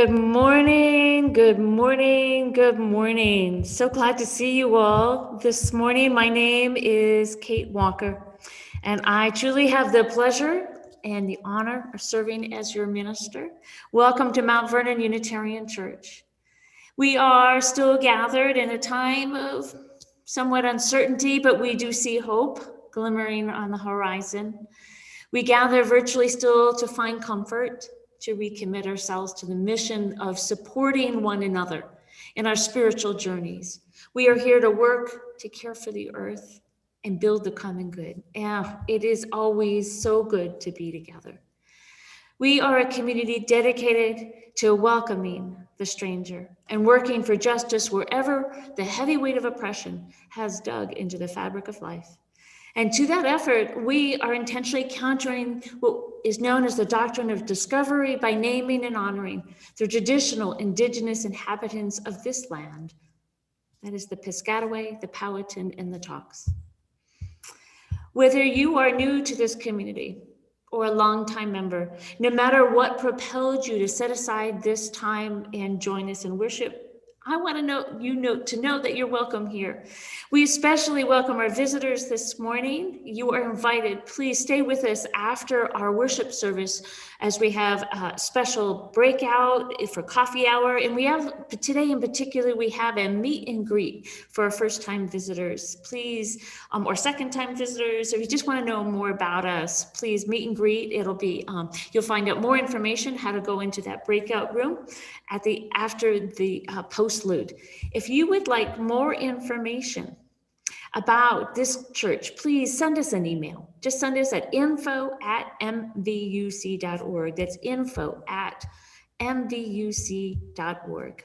Good morning, good morning, good morning. So glad to see you all this morning. My name is Kate Walker, and I truly have the pleasure and the honor of serving as your minister. Welcome to Mount Vernon Unitarian Church. We are still gathered in a time of somewhat uncertainty, but we do see hope glimmering on the horizon. We gather virtually still to find comfort, to recommit ourselves to the mission of supporting one another in our spiritual journeys. We are here to work, to care for the earth, and build the common good. It is always so good to be together. We are a community dedicated to welcoming the stranger and working for justice wherever the heavy weight of oppression has dug into the fabric of life. And to that effort, we are intentionally countering what is known as the doctrine of discovery by naming and honoring the traditional indigenous inhabitants of this land. That is the Piscataway, the Powhatan, and the Talks. Whether you are new to this community or a longtime member, no matter what propelled you to set aside this time and join us in worship, I want to know that you're welcome here. We especially welcome our visitors this morning. You are invited. Please stay with us after our worship service as we have a special breakout for coffee hour. And we have, today in particular, we have a meet and greet for our first-time visitors. Please, or second-time visitors, if you just want to know more about us, please meet and greet. It'll be, you'll find out more information, how to go into that breakout room after the postlude. If you would like more information about this church, please send us an email. Just send us at info@mvuc.org. That's info@mvuc.org.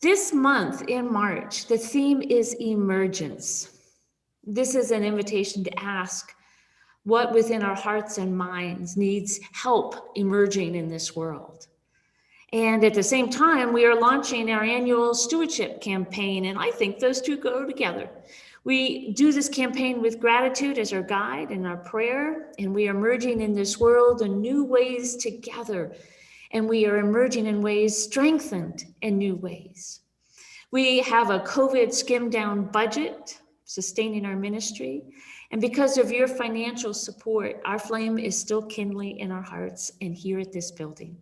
This month in March, the theme is emergence. This is an invitation to ask what within our hearts and minds needs help emerging in this world. And at the same time, we are launching our annual stewardship campaign, and I think those two go together. We do this campaign with gratitude as our guide and our prayer, and we are emerging in this world in new ways together, and we are emerging in ways strengthened in new ways. We have a COVID skimmed down budget sustaining our ministry, and because of your financial support, our flame is still kindling in our hearts and here at this building.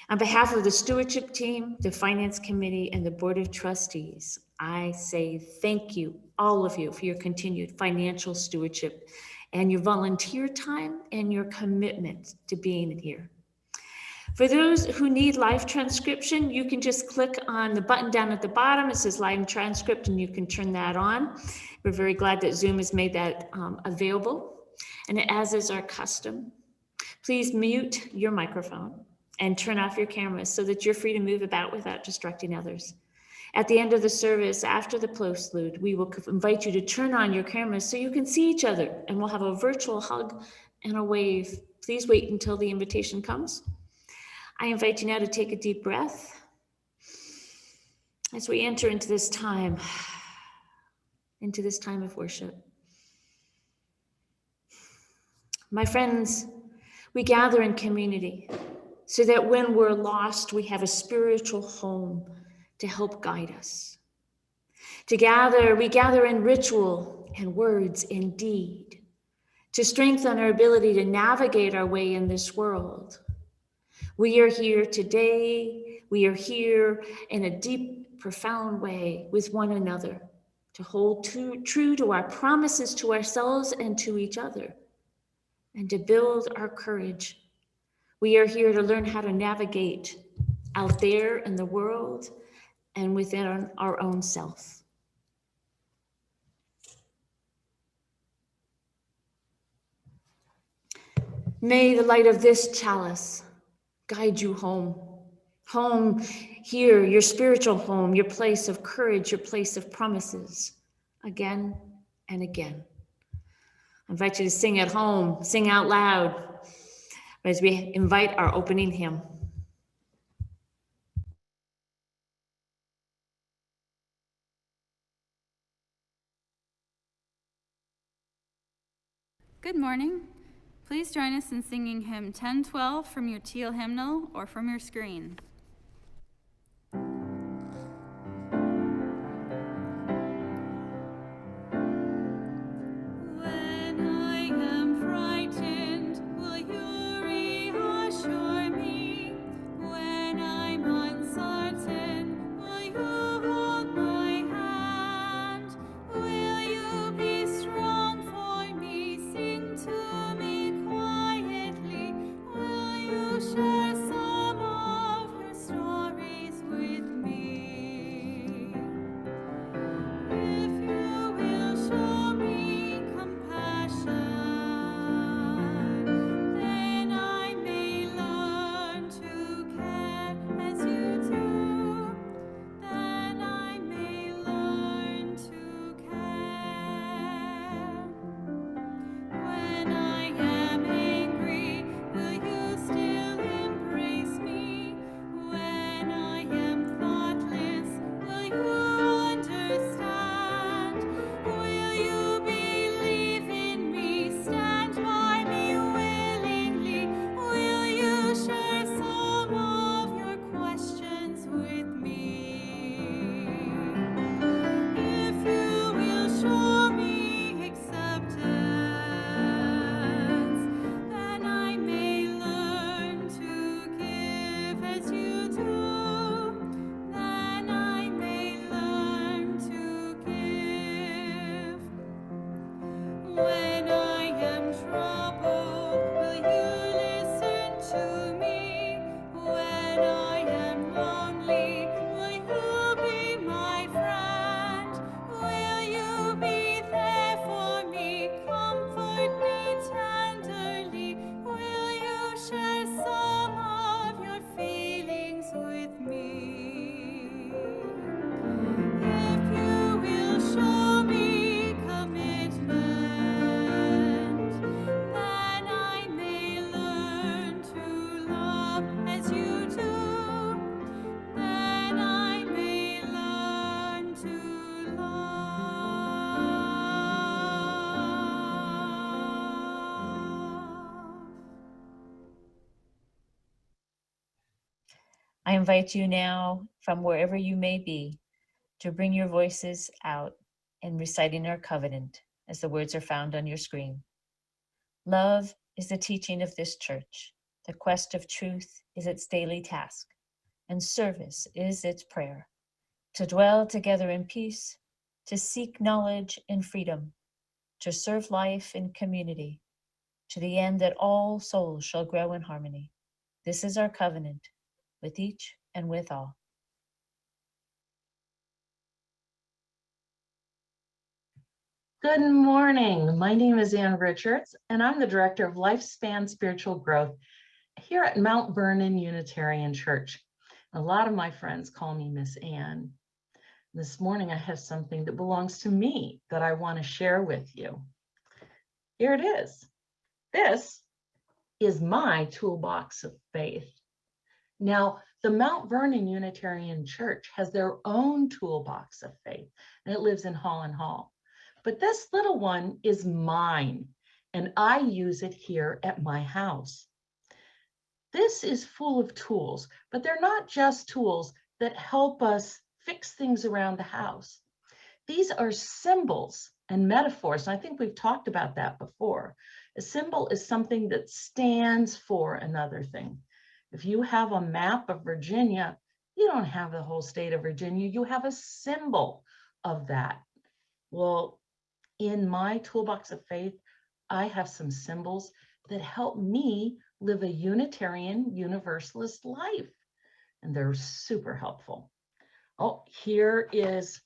On behalf of the stewardship team, the finance committee, and the board of trustees, I say thank you, all of you, for your continued financial stewardship and your volunteer time and your commitment to being here. For those who need live transcription, you can just click on the button down at the bottom. It says live transcript, and you can turn that on. We're very glad that Zoom has made that available. And as is our custom, please mute your microphone and turn off your cameras so that you're free to move about without distracting others. At the end of the service, after the postlude, we will invite you to turn on your cameras so you can see each other, and we'll have a virtual hug and a wave. Please wait until the invitation comes. I invite you now to take a deep breath as we enter into this time of worship. My friends, we gather in community so that when we're lost, we have a spiritual home to help guide us. We gather in ritual and words and deed to strengthen our ability to navigate our way in this world. We are here today. We are here in a deep, profound way with one another to hold true to our promises to ourselves and to each other, and to build our courage. We are here to learn how to navigate out there in the world and within our own self. May the light of this chalice guide you home. Home here, your spiritual home, your place of courage, your place of promises, again and again. I invite you to sing at home, sing out loud, as we invite our opening hymn. Good morning. Please join us in singing hymn 1012 from your teal hymnal or from your screen. I invite you now, from wherever you may be, to bring your voices out in reciting our covenant as the words are found on your screen. Love is the teaching of this church. The quest of truth is its daily task, and service is its prayer. To dwell together in peace, to seek knowledge in freedom, to serve life in community, to the end that all souls shall grow in harmony. This is our covenant with each and with all. Good morning. My name is Ann Richards, and I'm the Director of Lifespan Spiritual Growth here at Mount Vernon Unitarian Church. A lot of my friends call me Miss Ann. This morning, I have something that belongs to me that I want to share with you. Here it is. This is my toolbox of faith. Now, the Mount Vernon Unitarian Church has their own toolbox of faith, and it lives in Holland Hall. But this little one is mine, and I use it here at my house. This is full of tools, but they're not just tools that help us fix things around the house. These are symbols and metaphors, and I think we've talked about that before. A symbol is something that stands for another thing. If you have a map of Virginia, you don't have the whole state of Virginia, you have a symbol of that. Well, in my toolbox of faith, I have some symbols that help me live a Unitarian Universalist life, and they're super helpful. Oh, here is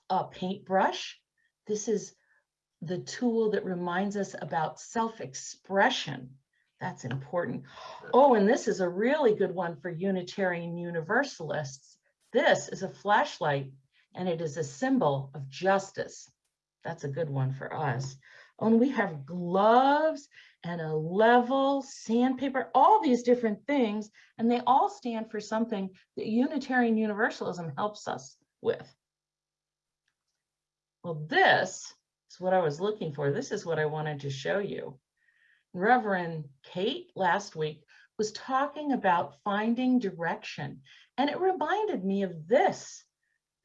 a paintbrush. This is the tool that reminds us about self-expression. That's important. Oh, and this is a really good one for Unitarian Universalists. This is a flashlight, and it is a symbol of justice. That's a good one for us. Oh, and we have gloves and a level, sandpaper, all these different things, and they all stand for something that Unitarian Universalism helps us with. Well, this is what I was looking for. This is what I wanted to show you. Reverend Kate last week was talking about finding direction, and it reminded me of this.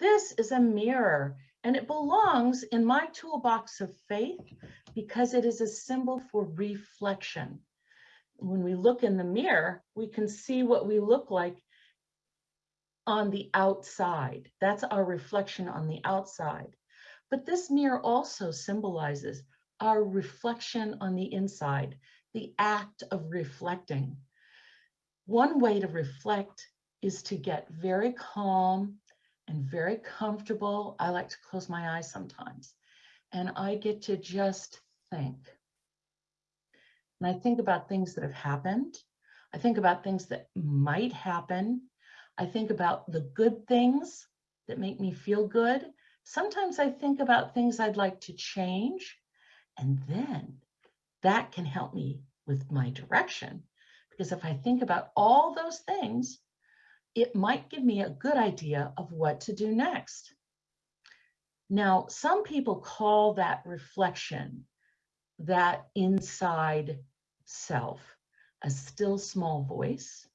This is a mirror, and it belongs in my toolbox of faith because it is a symbol for reflection. When we look in the mirror, we can see what we look like on the outside. That's our reflection on the outside. But this mirror also symbolizes our reflection on the inside, the act of reflecting. One way to reflect is to get very calm and very comfortable. I like to close my eyes sometimes, and I get to just think. And I think about things that have happened. I think about things that might happen. I think about the good things that make me feel good. Sometimes I think about things I'd like to change, and then that can help me with my direction. Because if I think about all those things, it might give me a good idea of what to do next. Now, some people call that reflection, that inside self, a still small voice.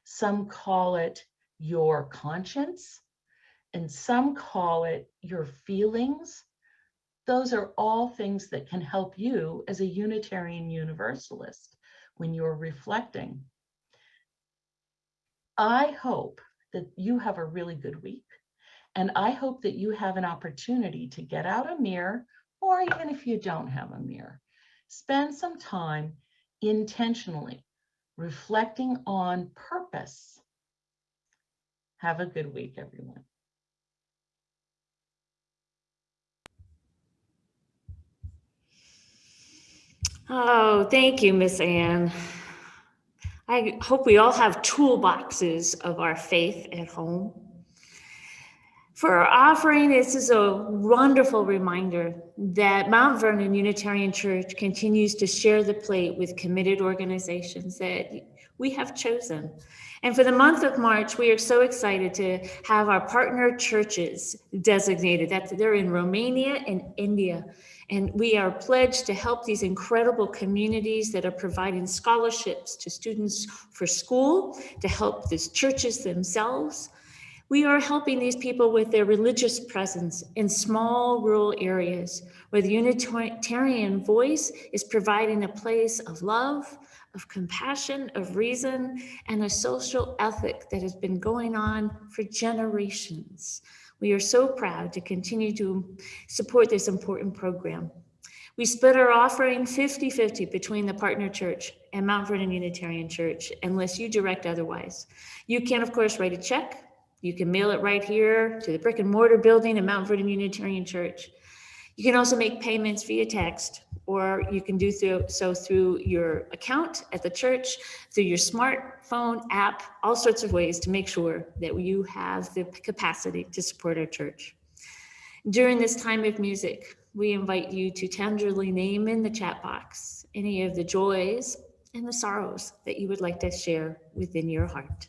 Some call it your conscience, and some call it your feelings. Those are all things that can help you as a Unitarian Universalist when you're reflecting. I hope that you have a really good week, and I hope that you have an opportunity to get out a mirror, or even if you don't have a mirror, spend some time intentionally reflecting on purpose. Have a good week, everyone. Oh, thank you, Miss Anne. I hope we all have toolboxes of our faith at home. For our offering, this is a wonderful reminder that Mount Vernon Unitarian Church continues to share the plate with committed organizations that we have chosen. And for the month of March, we are so excited to have our partner churches designated. They're in Romania and India. And we are pledged to help these incredible communities that are providing scholarships to students for school, to help these churches themselves. We are helping these people with their religious presence in small rural areas where the Unitarian voice is providing a place of love, of compassion, of reason, and a social ethic that has been going on for generations. We are so proud to continue to support this important program. We split our offering 50-50 between the partner church and Mount Vernon Unitarian Church, unless you direct otherwise. You can, of course, write a check. You can mail it right here to the brick and mortar building at Mount Vernon Unitarian Church. You can also make payments via text, or you can do so through your account at the church, through your smartphone app, all sorts of ways to make sure that you have the capacity to support our church. During this time of music, we invite you to tenderly name in the chat box any of the joys and the sorrows that you would like to share within your heart.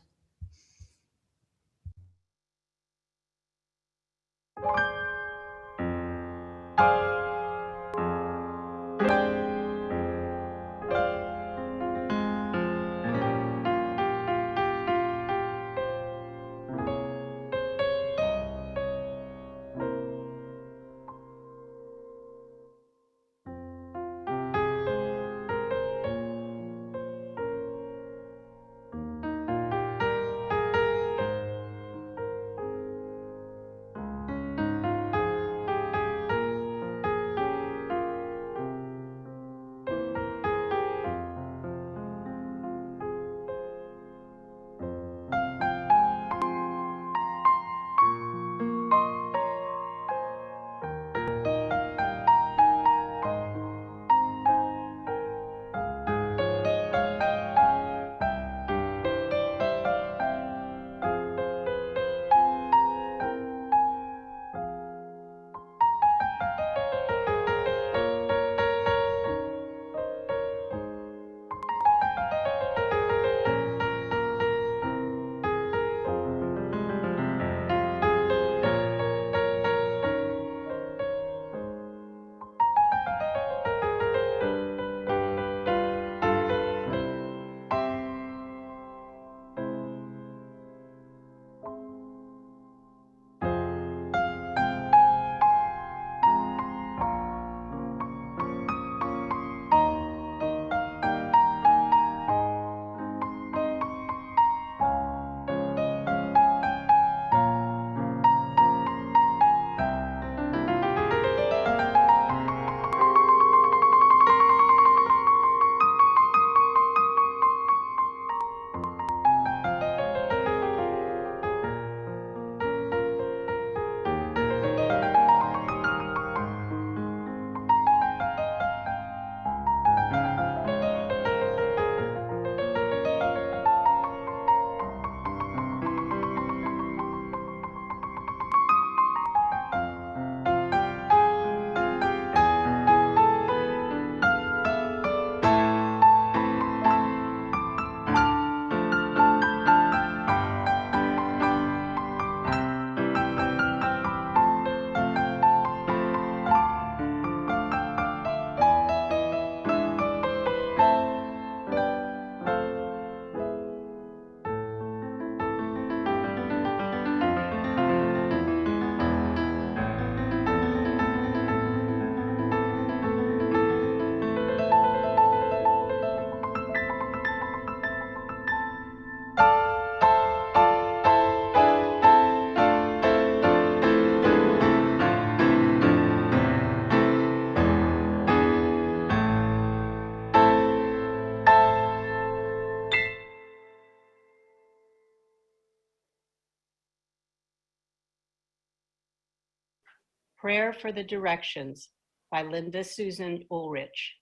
Prayer for the Directions by Linda Susan Ulrich.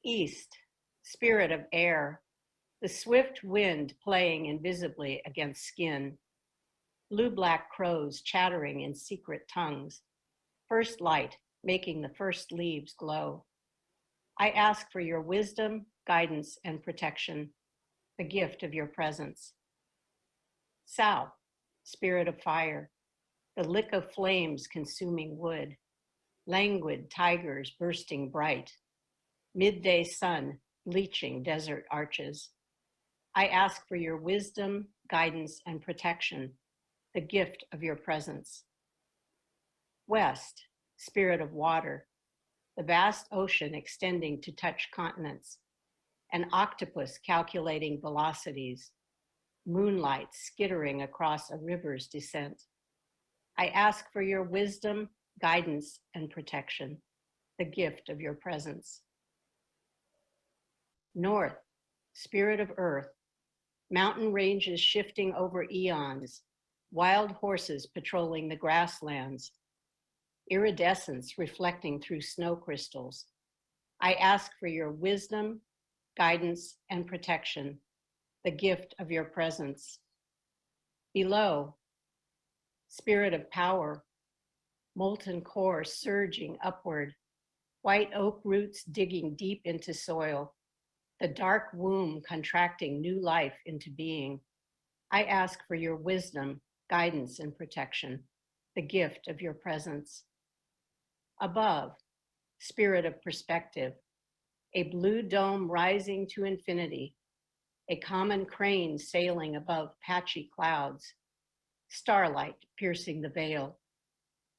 East, spirit of air, the swift wind playing invisibly against skin. Blue-black crows chattering in secret tongues. First light making the first leaves glow. I ask for your wisdom, guidance, and protection, the gift of your presence. South, spirit of fire, the lick of flames consuming wood. Languid tigers bursting bright. Midday sun bleaching desert arches. I ask for your wisdom, guidance, and protection, the gift of your presence. West, spirit of water, the vast ocean extending to touch continents, an octopus calculating velocities, moonlight skittering across a river's descent. I ask for your wisdom, guidance, and protection, the gift of your presence. North, spirit of earth, mountain ranges shifting over eons, wild horses patrolling the grasslands, iridescence reflecting through snow crystals. I ask for your wisdom, guidance, and protection, the gift of your presence. Below, spirit of power, molten core surging upward, white oak roots digging deep into soil, the dark womb contracting new life into being. I ask for your wisdom, guidance, and protection, the gift of your presence. Above, spirit of perspective, a blue dome rising to infinity, a common crane sailing above patchy clouds, starlight piercing the veil.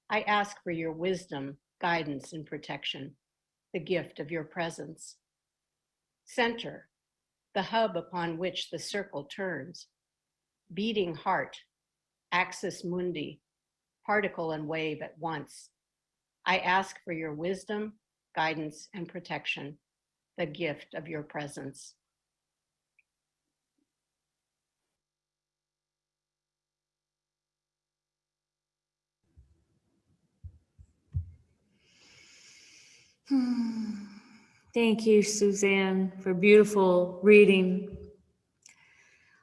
I ask for your wisdom, guidance, and protection, the gift of your presence. Center, the hub upon which the circle turns, beating heart, axis mundi, particle and wave at once. I ask for your wisdom, guidance, and protection, the gift of your presence. Thank you, Suzanne, for beautiful reading.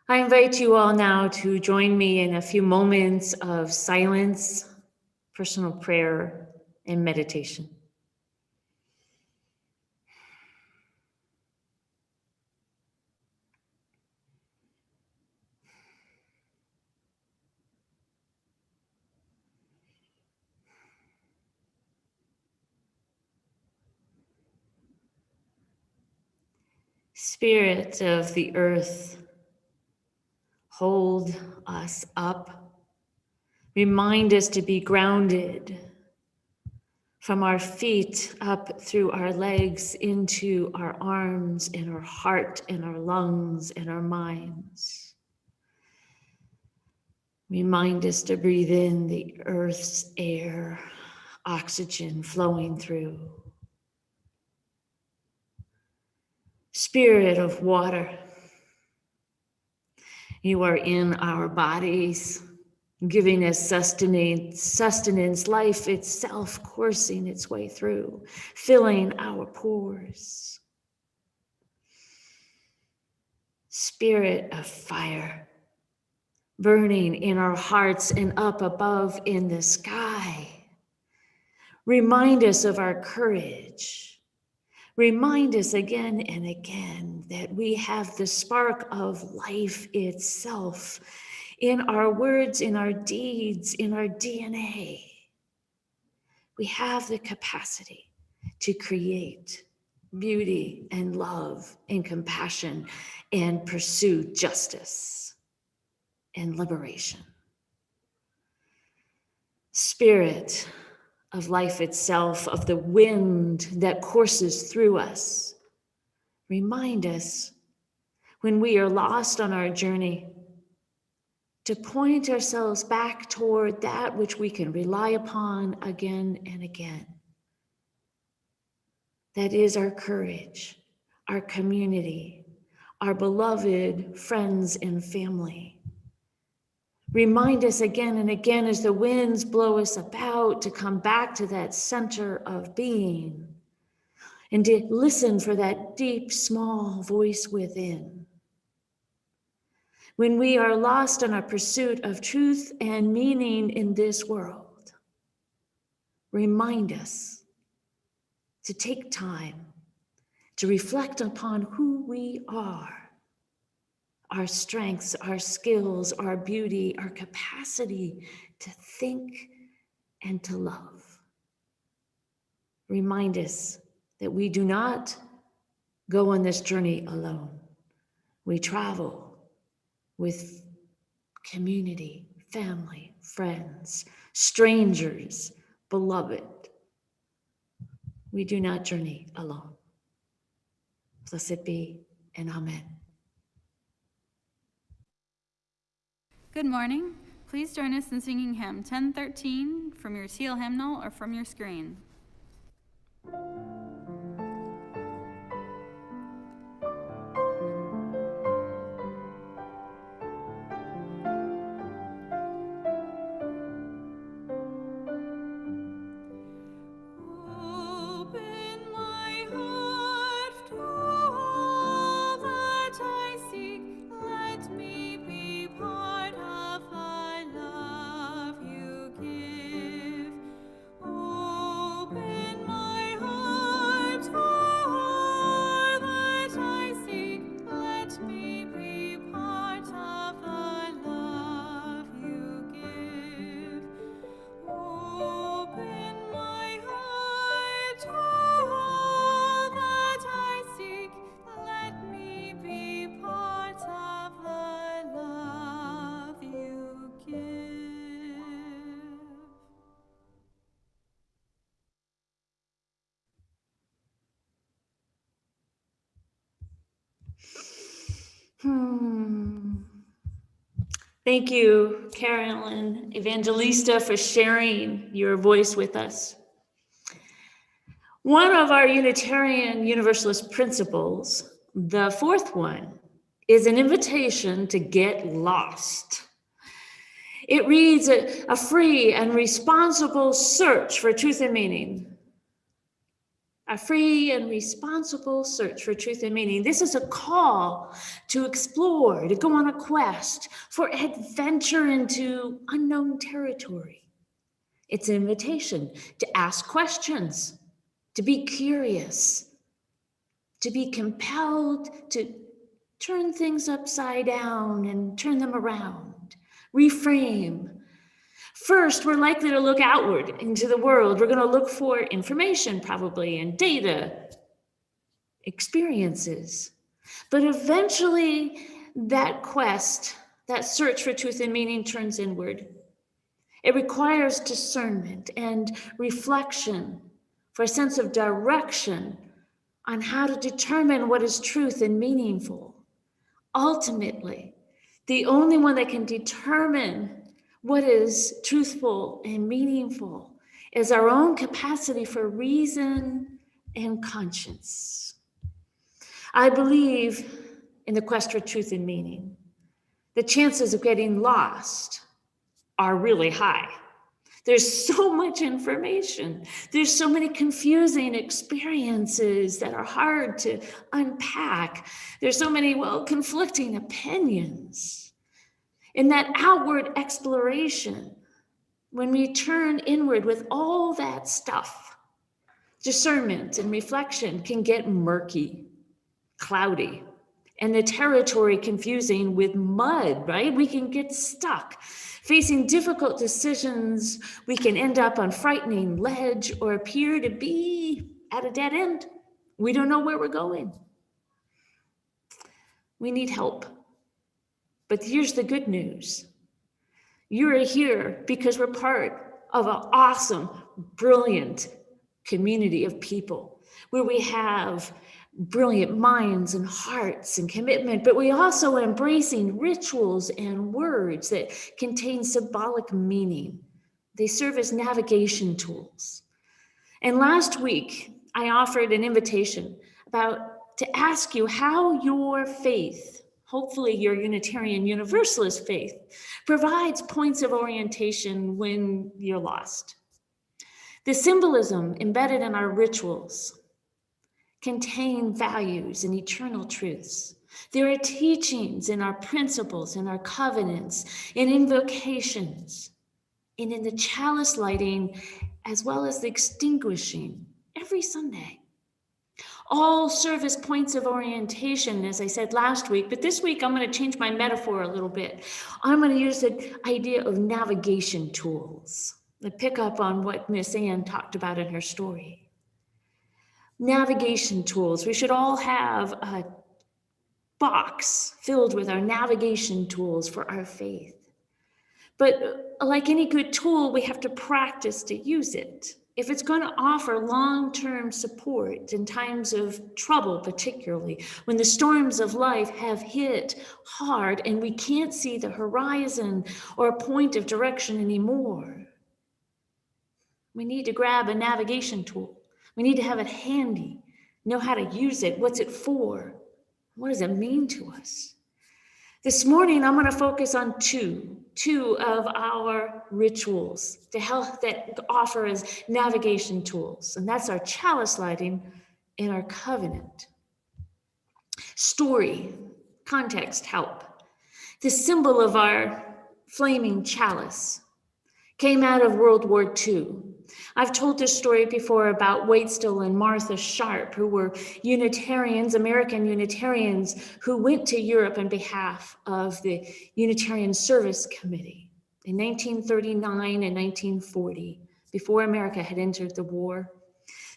I invite you all now to join me in a few moments of silence, personal prayer, and meditation. Spirit of the earth, hold us up. Remind us to be grounded from our feet up through our legs into our arms and our heart and our lungs and our minds. Remind us to breathe in the earth's air, oxygen flowing through. Spirit of water, you are in our bodies, giving us sustenance, life itself coursing its way through, filling our pores. Spirit of fire, burning in our hearts and up above in the sky. Remind us of our courage. Remind us again and again that we have the spark of life itself in our words, in our deeds, in our DNA. We have the capacity to create beauty and love and compassion and pursue justice and liberation. Spirit of life itself, of the wind that courses through us, remind us when we are lost on our journey to point ourselves back toward that which we can rely upon again and again. That is our courage, our community, our beloved friends and family. Remind us again and again as the winds blow us about to come back to that center of being and to listen for that deep, small voice within. When we are lost in our pursuit of truth and meaning in this world, remind us to take time to reflect upon who we are, our strengths, our skills, our beauty, our capacity to think and to love. Remind us that we do not go on this journey alone. We travel with community, family, friends, strangers, beloved. We do not journey alone. Blessed be and amen. Good morning. Please join us in singing hymn 1013 from your teal hymnal or from your screen. Thank you, Carolyn Evangelista, for sharing your voice with us. One of our Unitarian Universalist principles, the fourth one, is an invitation to get lost. It reads a free and responsible search for truth and meaning. A free and responsible search for truth and meaning. This is a call to explore, to go on a quest for adventure into unknown territory. It's an invitation to ask questions, to be curious, to be compelled to turn things upside down and turn them around, reframe. First, we're likely to look outward into the world. We're going to look for information, probably, and data, experiences. But eventually, that quest, that search for truth and meaning turns inward. It requires discernment and reflection for a sense of direction on how to determine what is truth and meaningful. Ultimately, the only one that can determine what is truthful and meaningful is our own capacity for reason and conscience. I believe in the quest for truth and meaning. The chances of getting lost are really high. There's so much information. There's so many confusing experiences that are hard to unpack. There's so many, conflicting opinions. In that outward exploration, when we turn inward with all that stuff, discernment and reflection can get murky, cloudy, and the territory confusing with mud, right? We can get stuck. Facing difficult decisions, we can end up on frightening ledge or appear to be at a dead end. We don't know where we're going. We need help. But here's the good news. You're here because we're part of an awesome, brilliant community of people where we have brilliant minds and hearts and commitment, but we also are embracing rituals and words that contain symbolic meaning. They serve as navigation tools. And last week, I offered an invitation to ask you how your faith, hopefully your Unitarian Universalist faith, provides points of orientation when you're lost. The symbolism embedded in our rituals contain values and eternal truths. There are teachings in our principles, in our covenants, in invocations, and in the chalice lighting, as well as the extinguishing every Sunday. All serve as points of orientation, as I said last week, but this week I'm going to change my metaphor a little bit. I'm going to use the idea of navigation tools. I pick up on what Miss Ann talked about in her story. Navigation tools. We should all have a box filled with our navigation tools for our faith. But like any good tool, we have to practice to use it. If it's going to offer long-term support in times of trouble, particularly when the storms of life have hit hard and we can't see the horizon or a point of direction anymore, we need to grab a navigation tool. We need to have it handy, know how to use it, what's it for, what does it mean to us? This morning, I'm going to focus on two of our rituals to help that offer as navigation tools, and that's our chalice lighting and our covenant. Story, context help. The symbol of our flaming chalice came out of World War II. I've told this story before about Waitstill and Martha Sharp, who were Unitarians, American Unitarians, who went to Europe on behalf of the Unitarian Service Committee in 1939 and 1940, before America had entered the war.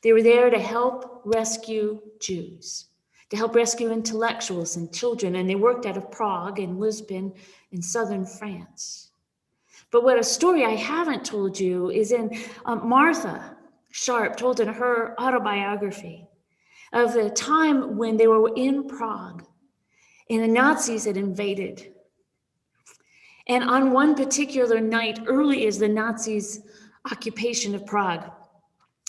They were there to help rescue Jews, to help rescue intellectuals and children, and they worked out of Prague and Lisbon in southern France. But what a story I haven't told you is in Martha Sharp told in her autobiography of the time when they were in Prague and the Nazis had invaded. And on one particular night, early as the Nazis' occupation of Prague,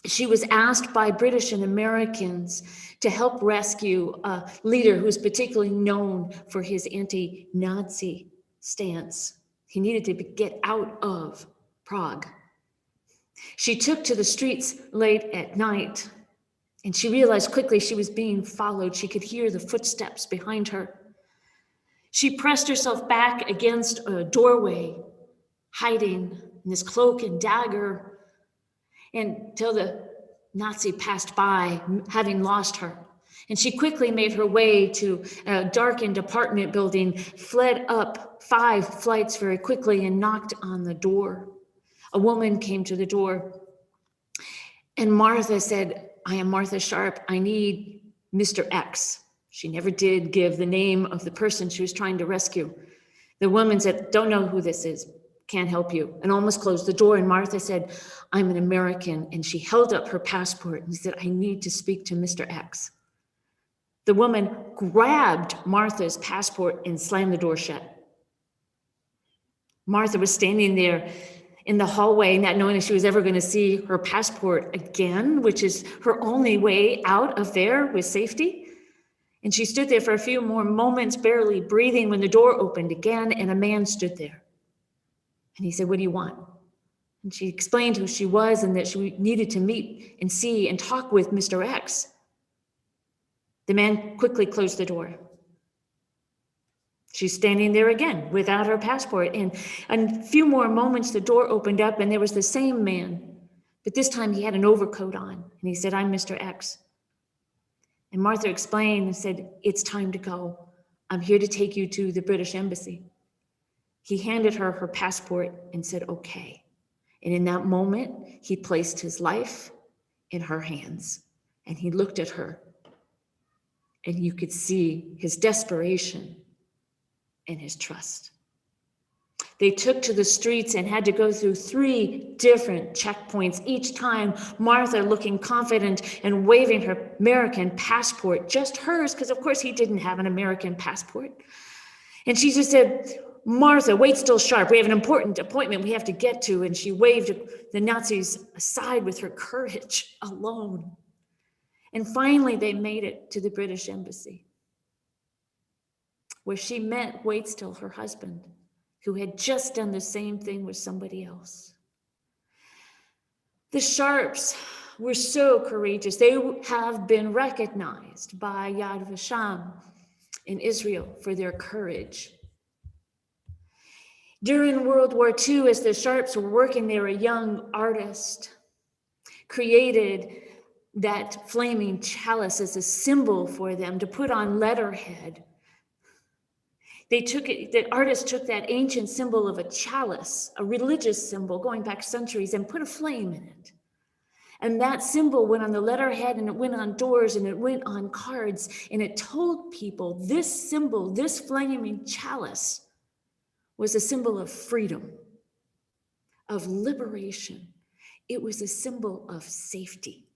she was asked by British and Americans to help rescue a leader who was particularly known for his anti-Nazi stance. He needed to get out of Prague. She took to the streets late at night, and she realized quickly she was being followed. She could hear the footsteps behind her. She pressed herself back against a doorway, hiding in this cloak and dagger, until the Nazi passed by, having lost her. And she quickly made her way to a darkened apartment building, fled up 5 flights very quickly, and knocked on the door. A woman came to the door, and Martha said, "I am Martha Sharp. I need Mr. X." She never did give the name of the person she was trying to rescue. The woman said, "Don't know who this is. Can't help you," and almost closed the door. And Martha said, "I'm an American." And she held up her passport and said, "I need to speak to Mr. X." The woman grabbed Martha's passport and slammed the door shut. Martha was standing there in the hallway, not knowing if she was ever going to see her passport again, which is her only way out of there with safety. And she stood there for a few more moments, barely breathing, when the door opened again, and a man stood there. And he said, "What do you want?" And she explained who she was and that she needed to meet and see and talk with Mr. X. The man quickly closed the door. She's standing there again without her passport. And a few more moments, the door opened up and there was the same man, but this time he had an overcoat on. And he said, "I'm Mr. X." And Martha explained and said, "It's time to go. I'm here to take you to the British Embassy." He handed her her passport and said, "Okay." And in that moment, he placed his life in her hands and he looked at her. And you could see his desperation and his trust. They took to the streets and had to go through 3 different checkpoints, each time Martha looking confident and waving her American passport, just hers, because of course he didn't have an American passport. And she just said, "Martha, Waitstill Sharp, we have an important appointment we have to get to." And she waved the Nazis aside with her courage alone. And finally, they made it to the British Embassy. where she met Waitstill, her husband, who had just done the same thing with somebody else. The Sharps were so courageous. They have been recognized by Yad Vashem in Israel for their courage. During World War II, as the Sharps were working there, a young artist created that flaming chalice as a symbol for them to put on letterhead. The artist took that ancient symbol of a chalice, a religious symbol going back centuries, and put a flame in it. And that symbol went on the letterhead, and it went on doors, and it went on cards, and it told people this symbol, this flaming chalice, was a symbol of freedom, of liberation. It was a symbol of safety.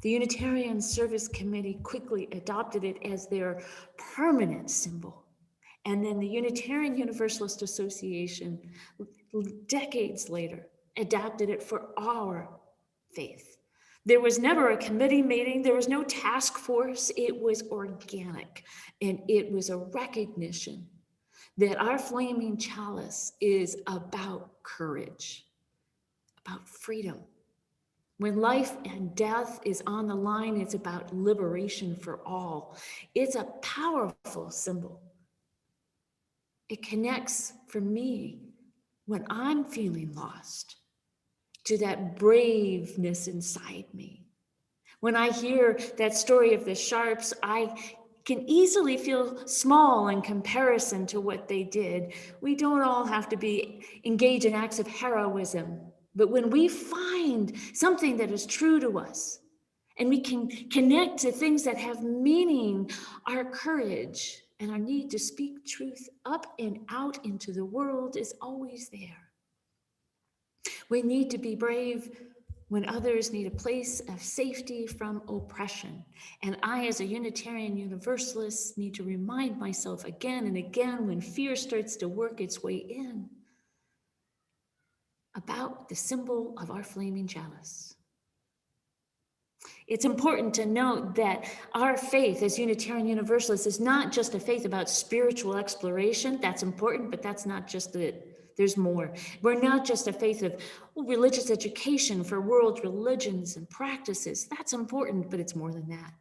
The Unitarian Service Committee quickly adopted it as their permanent symbol. And then the Unitarian Universalist Association, decades later, adopted it for our faith. There was never a committee meeting. There was no task force. It was organic. And it was a recognition that our flaming chalice is about courage, about freedom. When life and death is on the line, it's about liberation for all. It's a powerful symbol. It connects for me when I'm feeling lost to that braveness inside me. When I hear that story of the Sharps, I can easily feel small in comparison to what they did. We don't all have to be engaged in acts of heroism, but when we find something that is true to us and we can connect to things that have meaning, our courage and our need to speak truth up and out into the world is always there. We need to be brave when others need a place of safety from oppression. And I, as a Unitarian Universalist, need to remind myself again and again when fear starts to work its way in about the symbol of our flaming chalice. It's important to note that our faith as Unitarian Universalists is not just a faith about spiritual exploration. That's important, but that's not just it. There's more. We're not just a faith of religious education for world religions and practices. That's important, but it's more than that.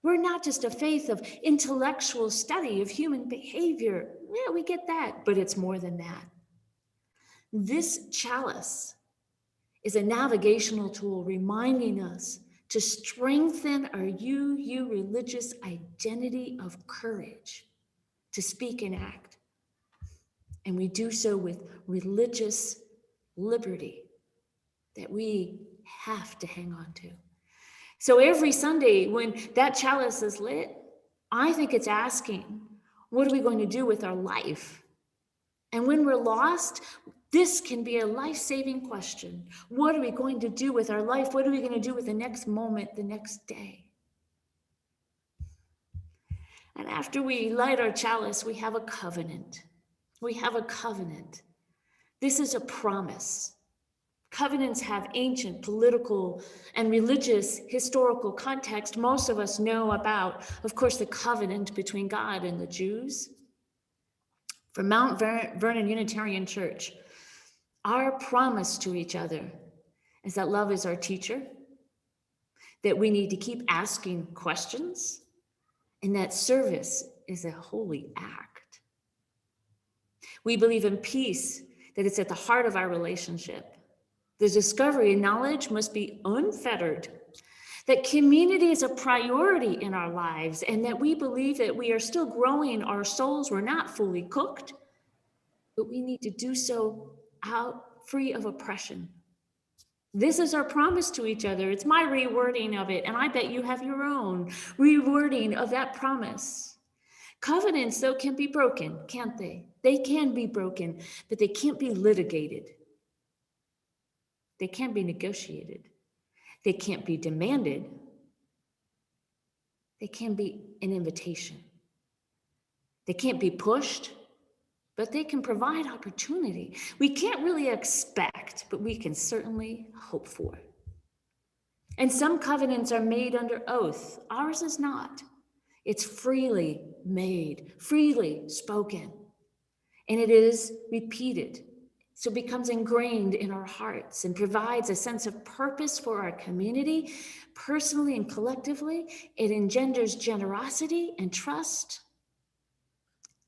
We're not just a faith of intellectual study of human behavior. Yeah, we get that, but it's more than that. This chalice is a navigational tool reminding us to strengthen our UU religious identity of courage to speak and act. And we do so with religious liberty that we have to hang on to. So every Sunday when that chalice is lit, I think it's asking, what are we going to do with our life? And when we're lost, this can be a life-saving question. What are we going to do with our life? What are we going to do with the next moment, the next day? And after we light our chalice, we have a covenant. We have a covenant. This is a promise. Covenants have ancient political and religious historical context. Most of us know about, of course, the covenant between God and the Jews. For Mount Vernon Unitarian Church, our promise to each other is that love is our teacher, that we need to keep asking questions, and that service is a holy act. We believe in peace, that it's at the heart of our relationship. The discovery and knowledge must be unfettered, that community is a priority in our lives, and that we believe that we are still growing our souls. We're not fully cooked, but we need to do so out free of oppression. This is our promise to each other. It's my rewording of it, and I bet you have your own rewording of that promise. Covenants, though, can be broken, can't they? They can be broken, but they can't be litigated. They can't be negotiated. They can't be demanded. They can be an invitation. They can't be pushed, but they can provide opportunity. We can't really expect, but we can certainly hope for. And some covenants are made under oath. Ours is not. It's freely made, freely spoken, and it is repeated. So it becomes ingrained in our hearts and provides a sense of purpose for our community, personally and collectively. It engenders generosity and trust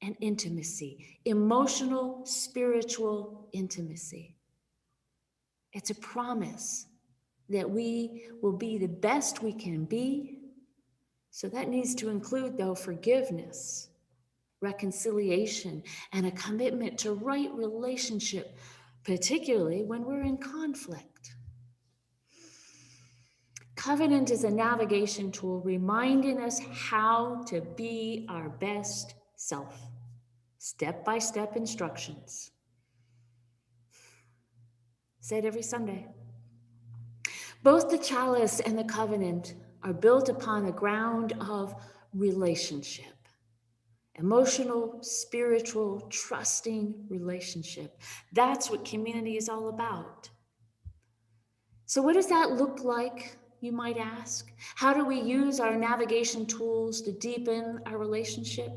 and intimacy, emotional, spiritual intimacy. It's a promise that we will be the best we can be. So that needs to include, though, forgiveness, reconciliation, and a commitment to right relationship, particularly when we're in conflict. Covenant is a navigation tool reminding us how to be our best self. Step-by-step instructions. Say it every Sunday. Both the chalice and the covenant are built upon the ground of relationship. Emotional, spiritual, trusting relationship. That's what community is all about. So what does that look like, you might ask? How do we use our navigation tools to deepen our relationship?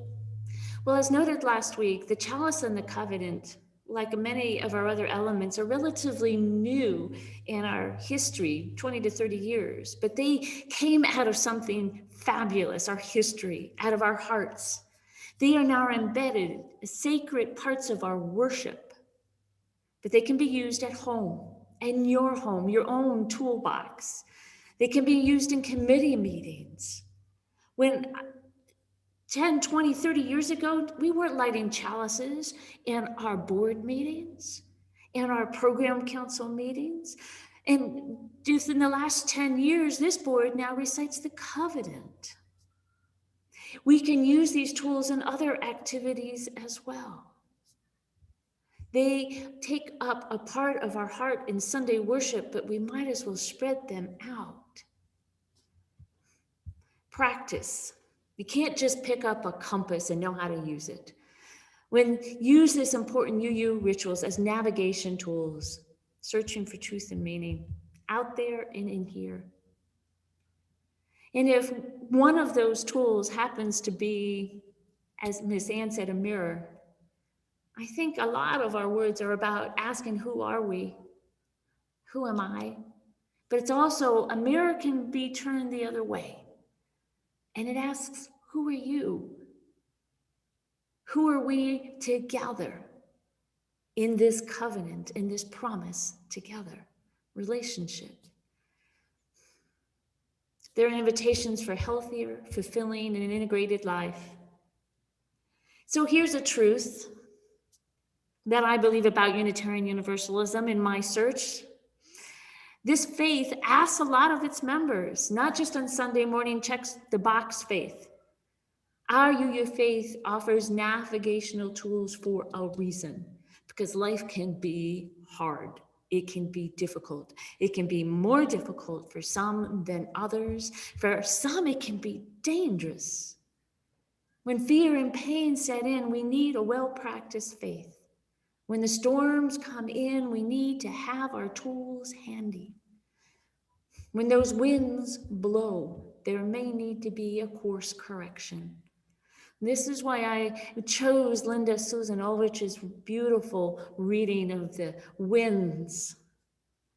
Well, as noted last week, the chalice and the covenant, like many of our other elements, are relatively new in our history, 20 to 30 years, but they came out of something fabulous, our history, out of our hearts. They are now embedded as sacred parts of our worship, but they can be used at home, in your home, your own toolbox. They can be used in committee meetings. When 10, 20, 30 years ago, we weren't lighting chalices in our board meetings, in our program council meetings. And just in the last 10 years, this board now recites the covenant. We can use these tools in other activities as well. They take up a part of our heart in Sunday worship, but we might as well spread them out. Practice. You can't just pick up a compass and know how to use it. When use this important UU rituals as navigation tools, searching for truth and meaning, out there and in here. And if one of those tools happens to be, as Miss Ann said, a mirror, I think a lot of our words are about asking, who are we? Who am I? But it's also, a mirror can be turned the other way. And it asks, who are you? Who are we together in this covenant, in this promise together? Relationship. There are invitations for healthier, fulfilling, and an integrated life. So here's a truth that I believe about Unitarian Universalism in my search. This faith asks a lot of its members, not just on Sunday morning checks the box faith. Our UU faith offers navigational tools for a reason, because life can be hard. It can be difficult. It can be more difficult for some than others. For some, it can be dangerous. When fear and pain set in, we need a well-practiced faith. When the storms come in, we need to have our tools handy. When those winds blow, there may need to be a course correction. This is why I chose Linda Susan Ulrich's beautiful reading of the winds.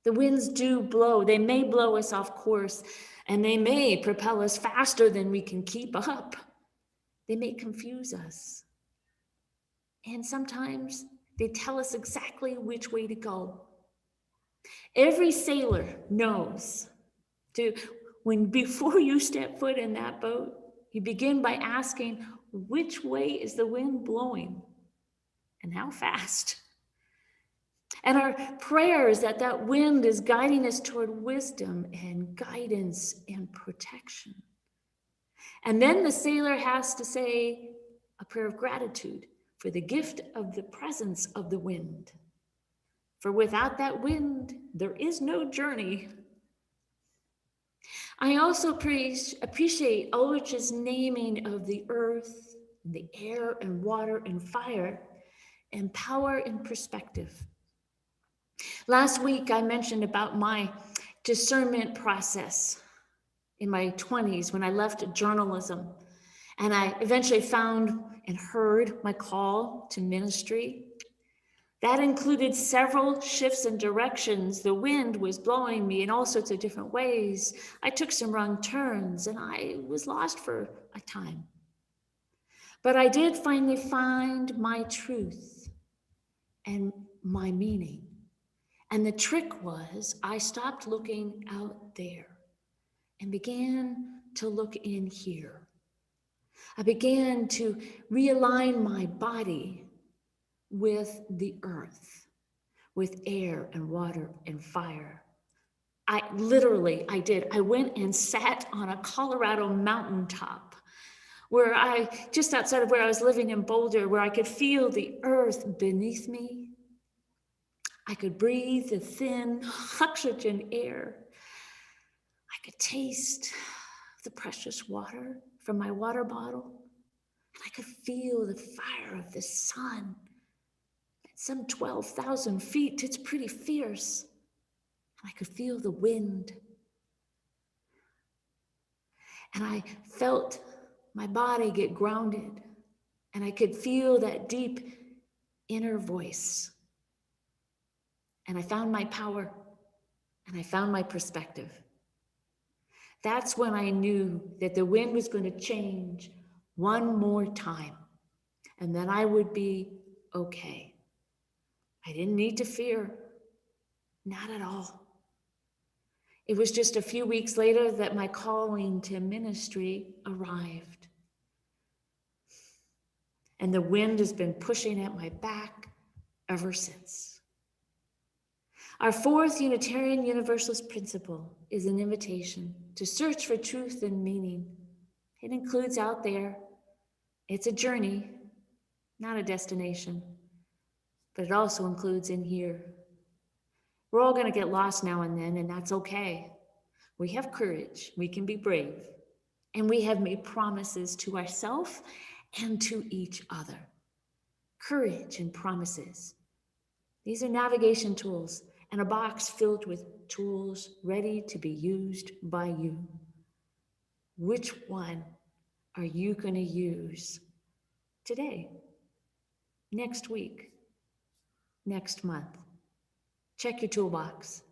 The winds do blow. They may blow us off course, and they may propel us faster than we can keep up. They may confuse us. And sometimes they tell us exactly which way to go. Every sailor knows before you step foot in that boat, you begin by asking, which way is the wind blowing and how fast? And our prayer is that that wind is guiding us toward wisdom and guidance and protection. And then the sailor has to say a prayer of gratitude for the gift of the presence of the wind. For without that wind, there is no journey. I also appreciate Ulrich's naming of the earth, the air and water and fire, and power and perspective. Last week, I mentioned about my discernment process in my 20s when I left journalism. And I eventually found and heard my call to ministry. That included several shifts in directions. The wind was blowing me in all sorts of different ways. I took some wrong turns and I was lost for a time. But I did finally find my truth and my meaning. And the trick was I stopped looking out there and began to look in here. I began to realign my body with the earth, with air and water and fire. I did. I went and sat on a Colorado mountaintop just outside of where I was living in Boulder, where I could feel the earth beneath me. I could breathe the thin oxygen air. I could taste the precious water from my water bottle. And I could feel the fire of the sun at some 12,000 feet. It's pretty fierce. And I could feel the wind. And I felt my body get grounded. And I could feel that deep inner voice. And I found my power. And I found my perspective. That's when I knew that the wind was going to change one more time. And then I would be okay. I didn't need to fear. Not at all. It was just a few weeks later that my calling to ministry arrived. And the wind has been pushing at my back ever since. Our fourth Unitarian Universalist principle is an invitation to search for truth and meaning. It includes out there. It's a journey, not a destination, but it also includes in here. We're all going to get lost now and then, and that's okay. We have courage, we can be brave, and we have made promises to ourselves and to each other. Courage and promises. These are navigation tools and a box filled with tools ready to be used by you. Which one are you going to use today, next week, next month? Check your toolbox.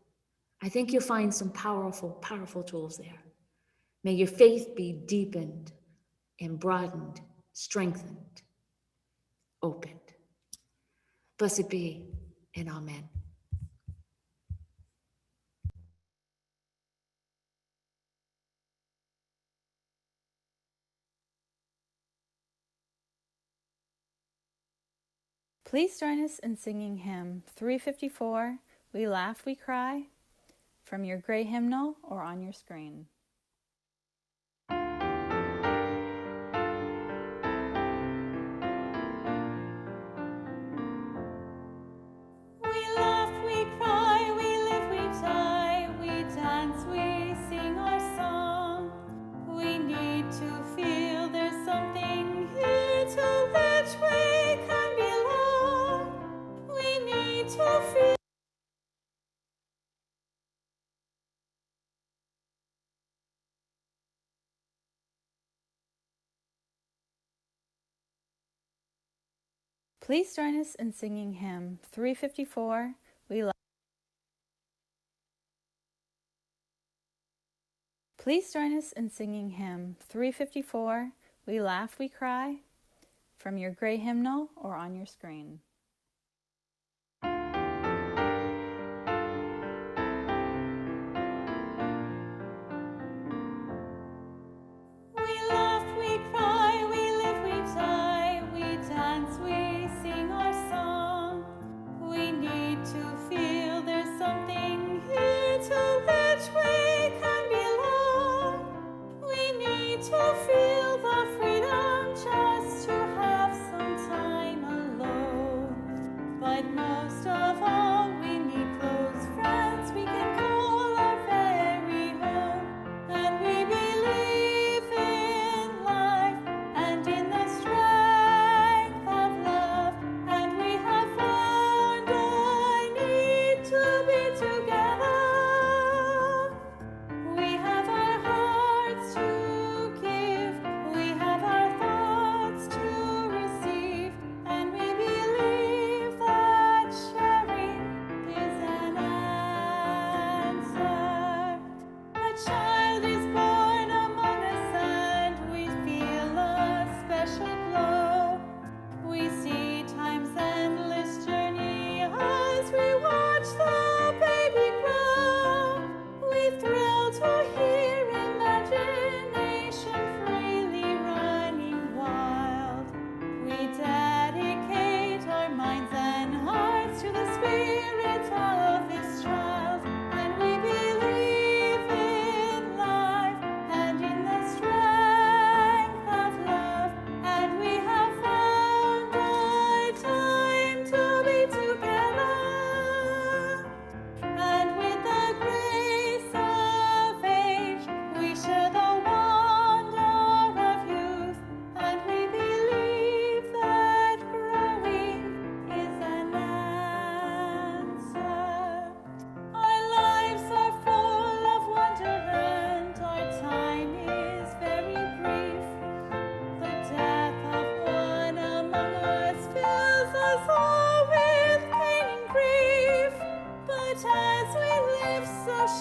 I think you'll find some powerful, powerful tools there. May your faith be deepened and broadened, strengthened, opened. Blessed be, and amen. Please join us in singing hymn 354, We Laugh, We Cry, from your gray hymnal or on your screen. Please join us in singing hymn 354, We Laugh. Please join us in singing hymn 354, We Laugh, We Cry, from your gray hymnal or on your screen. Feel the freedom just to have some time alone.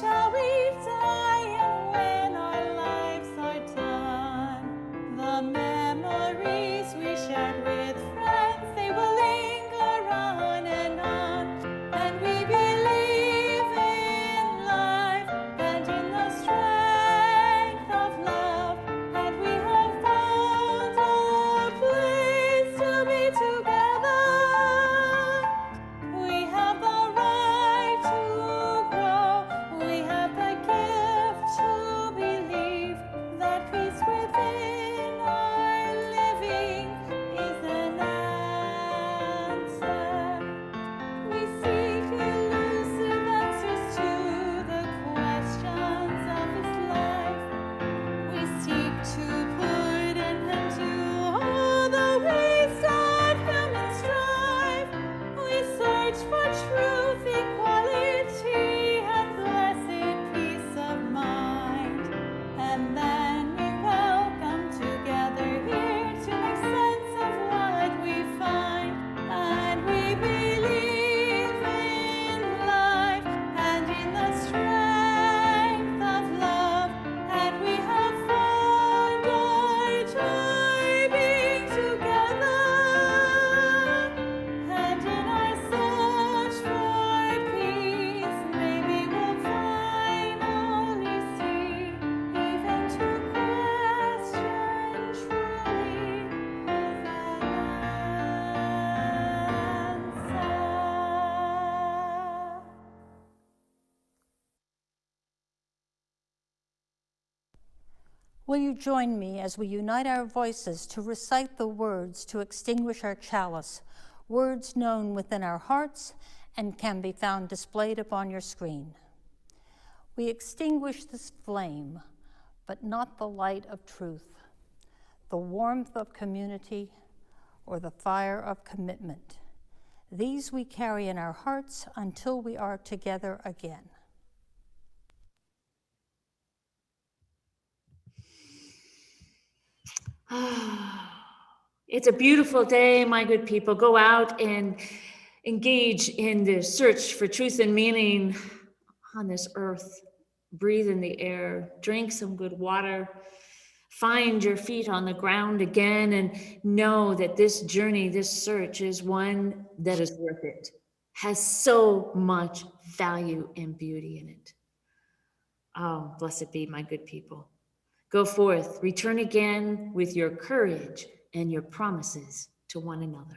shall we die, and when our lives are done, the memories we shared with friends, they will linger on and on. And we believe in life and in the strength of love, and we have found a place to be together. We have the right to grow. We have the gift to believe that peace within our living is an answer. We seek elusive answers to the questions of His life. We seek to put an end to all the waste of human strife. We search for truth, equality, and blessed peace of mind. And then we welcome together here to make sense of what we find. And we believe in life and in the strength of love. And we have found our joy being together. And in our search for peace, maybe we'll finally see, even to question truly who's an answer. Will you join me as we unite our voices to recite the words to extinguish our chalice, words known within our hearts and can be found displayed upon your screen? We extinguish this flame, but not the light of truth, the warmth of community, or the fire of commitment. These we carry in our hearts until we are together again. It's a beautiful day, my good people. Go out and engage in the search for truth and meaning on this earth. Breathe in the air, drink some good water, find your feet on the ground again, and know that this journey, this search is one that is worth it, has so much value and beauty in it. Oh, blessed be, my good people. Go forth, return again with your courage and your promises to one another.